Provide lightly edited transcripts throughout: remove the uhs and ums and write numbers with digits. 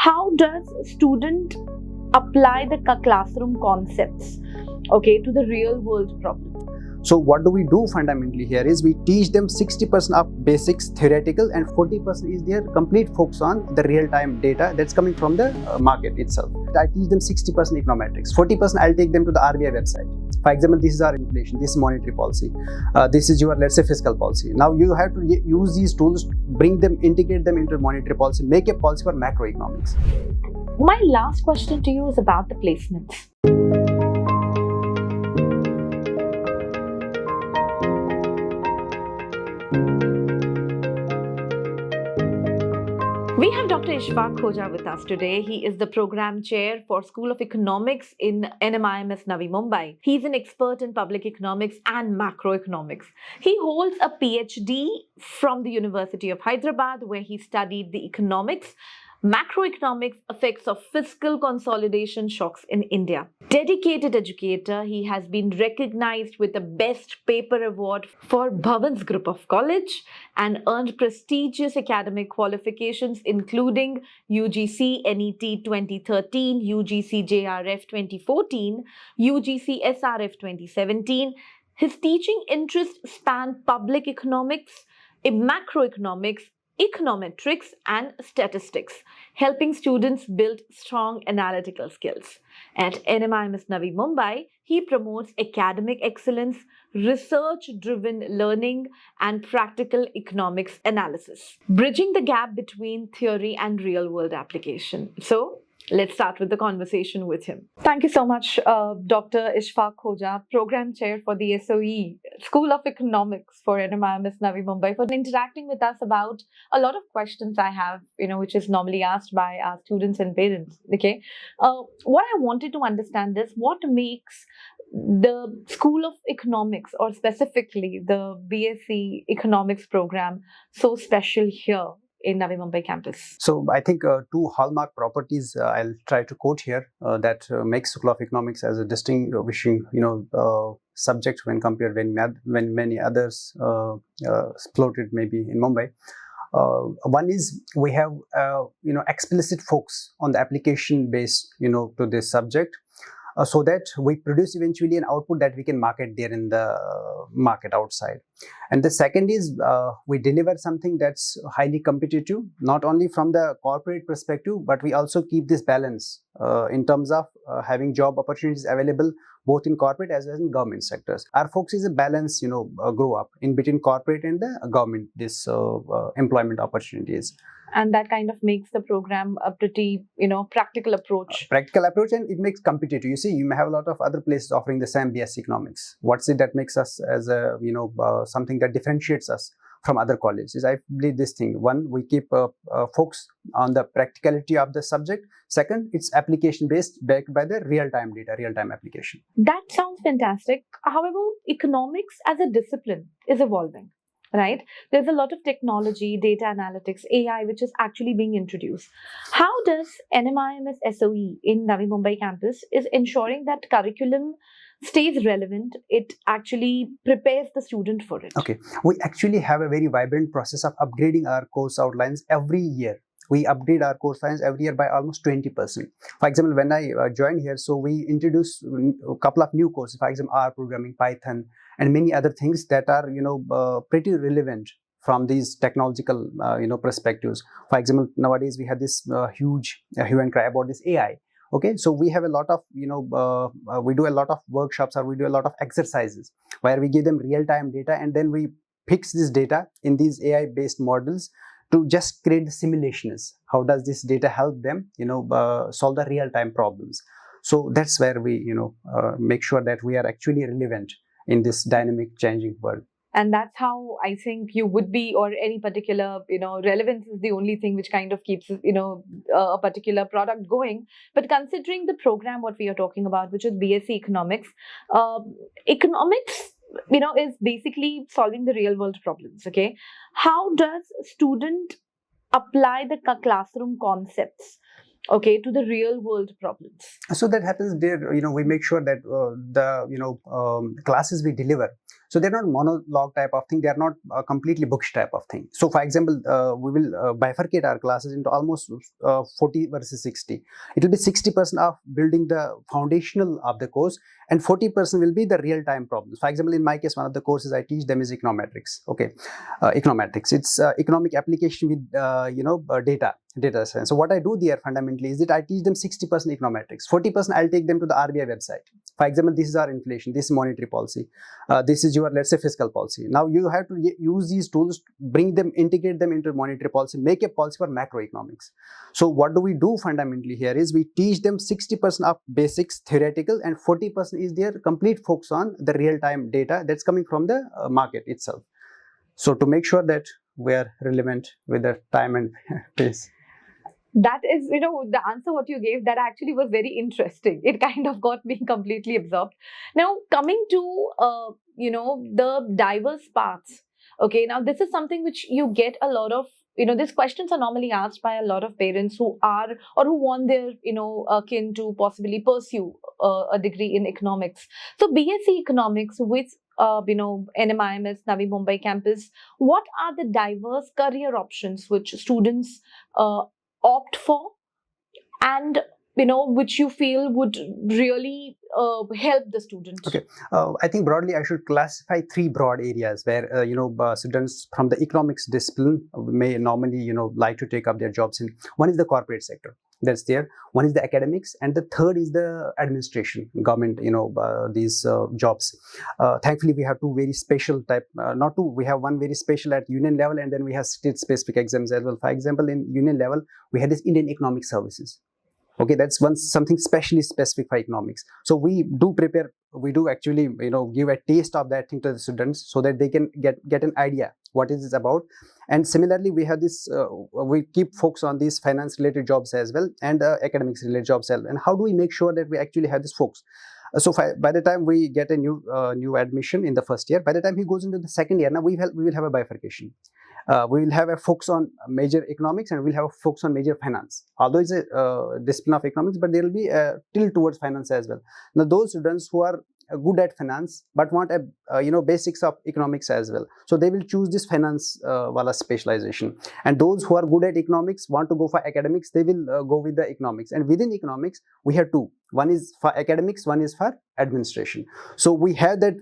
how does a student apply the classroom concepts, okay, to the real world problems? So what do we do fundamentally here is we teach them 60% of basics theoretical and 40% is their complete focus on the real-time data that's coming from the market itself. I teach them 60% econometrics, 40% I'll take them to the RBI website. For example, this is our inflation, this is monetary policy, this is your, let's say, fiscal policy. Now you have to use these tools, bring them, integrate them into monetary policy, make a policy for macroeconomics. My last question to you is about the placements. We have Dr. Ishfaq Khoja with us today. He is the program chair for School of Economics in NMIMS Navi Mumbai. He's an expert in public economics and macroeconomics. He holds a PhD from the University of Hyderabad, where he studied the economics, macroeconomics effects of fiscal consolidation shocks in India. Dedicated educator, he has been recognized with the Best Paper Award for Bhavan's Group of College and earned prestigious academic qualifications including UGC NET 2013, UGC JRF 2014, UGC SRF 2017. His teaching interests span public economics, macroeconomics, econometrics and statistics, helping students build strong analytical skills. At NMIMS Navi Mumbai, he promotes academic excellence, research-driven learning and practical economics analysis, bridging the gap between theory and real-world application. So, let's start with the conversation with him. Thank you so much, Dr. Ishfaq Khoja, Program Chair for the SOE, School of Economics for NMIMS Navi Mumbai, for interacting with us about a lot of questions I have, which is normally asked by our students and parents. Okay, what I wanted to understand is what makes the School of Economics, or specifically the b.sc Economics program, so special here in Navi Mumbai campus. So I think two hallmark properties I'll try to quote here that makes School of Economics as a distinguishing subject when compared when many others floated maybe in Mumbai. One is we have explicit focus on the application based to this subject. So that we produce eventually an output that we can market there in the market outside. And the second is we deliver something that's highly competitive, not only from the corporate perspective, but we also keep this balance in terms of having job opportunities available both in corporate as well as in government sectors. Our focus is a balance, grow up in between corporate and the government, this employment opportunities. And that kind of makes the program a pretty, practical approach. Practical approach, and it makes competitive. You see, you may have a lot of other places offering the same b.sc Economics. What's it that makes us as a, something that differentiates us from other colleges? I believe this thing. One, we keep focus on the practicality of the subject. Second, it's application based, backed by the real-time data, real-time application. That sounds fantastic. However, economics as a discipline is evolving. Right? There's a lot of technology, data analytics, AI, which is actually being introduced. How does NMIMS SOE in Navi Mumbai campus is ensuring that curriculum stays relevant? It actually prepares the student for it. Okay. We actually have a very vibrant process of upgrading our course outlines every year. We upgrade our course lines every year by almost 20%. For example, when I joined here, so we introduced a couple of new courses, for example, R programming, Python, and many other things that are, pretty relevant from these technological, perspectives. For example, nowadays we have this huge hue and cry about this AI. Okay, so we have a lot of, we do a lot of workshops or we do a lot of exercises where we give them real-time data and then we fix this data in these AI-based models to just create the simulations. How does this data help them, solve the real-time problems? So that's where we, make sure that we are actually relevant in this dynamic, changing world. And that's how I think you would be, or any particular, relevance is the only thing which kind of keeps, a particular product going. But considering the program, what we are talking about, which is b.sc Economics, economics, is basically solving the real world problems. Okay. How does a student apply the classroom concepts, okay, to the real world problems? So that happens there, we make sure that the classes we deliver, So they're not monologue type of thing. They are not completely bookish type of thing. So for example, we will bifurcate our classes into almost 40 versus 60. It will be 60% of building the foundational of the course, and 40% will be the real-time problems. For example, in my case, one of the courses I teach them is econometrics. Okay, econometrics. It's economic application with data science. So what I do there fundamentally is that I teach them 60% econometrics. 40% I'll take them to the RBI website. For example, this is our inflation, this is monetary policy, this is your, let's say, fiscal policy. Now you have to use these tools, bring them, integrate them into monetary policy, make a policy for macroeconomics. So what do we do fundamentally here is we teach them 60% of basics theoretical, and 40% is their complete focus on the real-time data that's coming from the market itself. So to make sure that we are relevant with the time and pace. That is, the answer what you gave, that actually was very interesting. It kind of got me completely absorbed. Now, coming to, the diverse paths. Okay, now this is something which you get a lot of, these questions are normally asked by a lot of parents who are, or who want their, kin to possibly pursue a degree in economics. So BSc Economics with, NMIMS Navi Mumbai campus, what are the diverse career options which students opt for, and which you feel would really help the student? Okay, I think broadly I should classify three broad areas where students from the economics discipline may normally like to take up their jobs in. One is the corporate sector, that's there. One is the academics, and the third is the administration, government, these jobs. Thankfully we have two very special type, not two, we have one very special at union level, and then we have state specific exams as well. For example, in union level we have this Indian Economic Services. Okay, that's something specially specific for economics. So we do actually give a taste of that thing to the students so that they can get an idea what is this about. And similarly we have this we keep focus on these finance related jobs as well, and academics related jobs as well. And how do we make sure that we actually have this focus? So by the time we get a new admission in the first year, by the time he goes into the second year, now we will have a bifurcation. We will have a focus on major economics, and we'll have a focus on major finance. Although it's a discipline of economics, but there will be a tilt towards finance as well. Now those students who are good at finance but want a basics of economics as well, so they will choose this finance wala specialization. And those who are good at economics want to go for academics, they will go with the economics. And within economics we have two, one is for academics, one is for administration. So we have that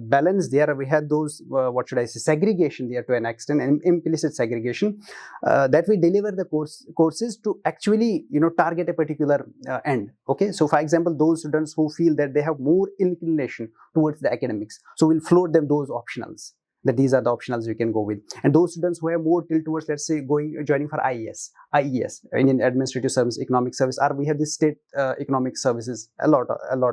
balance there. We have those segregation there to an extent, and implicit segregation, that we deliver the courses to actually target a particular end. Okay, so for example, those students who feel that they have more inclination towards the academics, so we'll float them those optionals, that these are the optionals you can go with. And those students who have more tilt towards, let's say, joining for IES, Indian Administrative Service, Economic Service, or we have this state economic services, a lot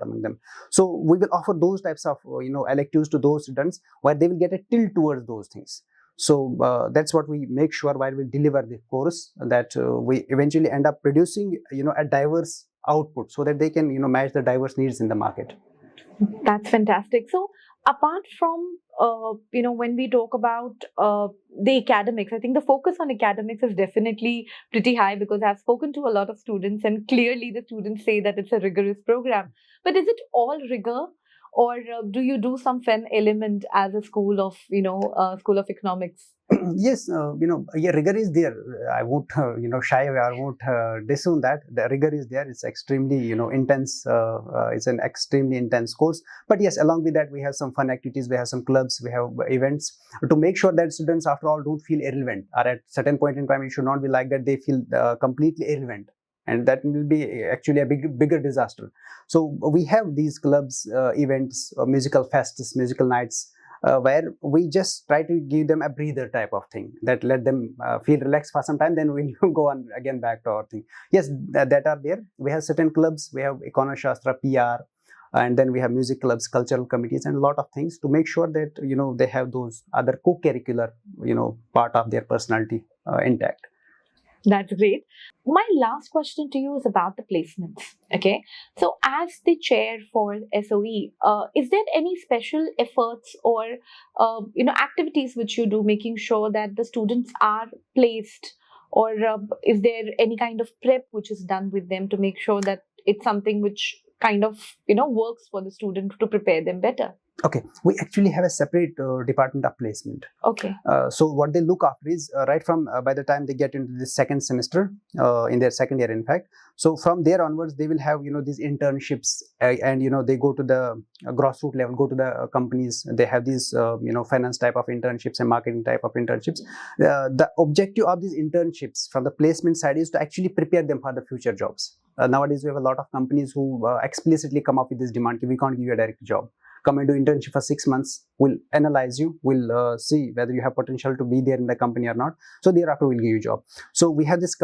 among them. So we will offer those types of electives to those students where they will get a tilt towards those things. So that's what we make sure while we deliver the course, that we eventually end up producing a diverse output so that they can match the diverse needs in the market. That's fantastic. So apart from when we talk about the academics, I think the focus on academics is definitely pretty high, because I've spoken to a lot of students and clearly the students say that it's a rigorous program. But is it all rigor, or do you do some fun element as a school of school of economics? Yes, rigor is there. I won't shy away. I won't disown that. The rigor is there. It's extremely intense. It's an extremely intense course. But yes, along with that, we have some fun activities. We have some clubs. We have events to make sure that students, after all, don't feel irrelevant. Or at certain point in time, it should not be like that. They feel completely irrelevant, and that will be actually a bigger disaster. So we have these clubs, events, musical fests, musical nights, where we just try to give them a breather type of thing, that let them feel relaxed for some time, then we'll go on again back to our thing. Yes, that are there. We have certain clubs, we have Econoshastra, PR, and then we have music clubs, cultural committees, and a lot of things to make sure that they have those other co-curricular part of their personality intact. That's great. My last question to you is about the placements. Okay. So, as the chair for SOE, is there any special efforts or, activities which you do making sure that the students are placed? Or is there any kind of prep which is done with them to make sure that it's something which kind of, works for the student to prepare them better? Okay, we actually have a separate department of placement. Okay. So what they look after is right from by the time they get into the second semester, in their second year, in fact. So from there onwards, they will have these internships, and they go to the grassroots level, go to the companies. They have these finance type of internships and marketing type of internships. The objective of these internships from the placement side is to actually prepare them for the future jobs. Nowadays, we have a lot of companies who explicitly come up with this demand: we can't give you a direct job. Come and do internship for 6 months. We'll analyze you. We'll see whether you have potential to be there in the company or not. So thereafter, we'll give you a job. So we have this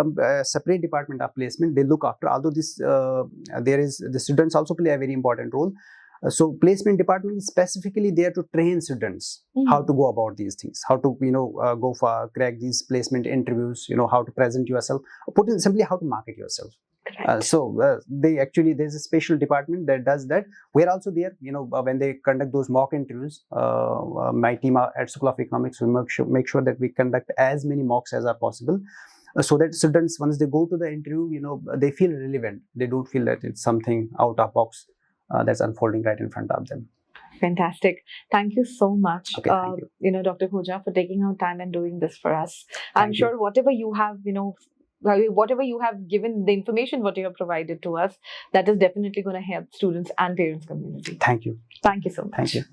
separate department of placement. They look after. Although this the students also play a very important role. So placement department is specifically there to train students how to go about these things, how to go for crack these placement interviews, how to present yourself, put it simply, how to market yourself. There's a special department that does that. We're also there, when they conduct those mock interviews. My team at School of Economics, we make sure that we conduct as many mocks as are possible, so that students, once they go to the interview, they feel relevant. They don't feel that it's something out of box that's unfolding right in front of them. Fantastic. Thank you so much, Okay, thank you. Dr. Khoja, for taking out time and doing this for us. I'm Thank you. sure whatever you have, whatever you have given, the information what you have provided to us, that is definitely going to help students and parents community. Thank you. Thank you so much. Thank you.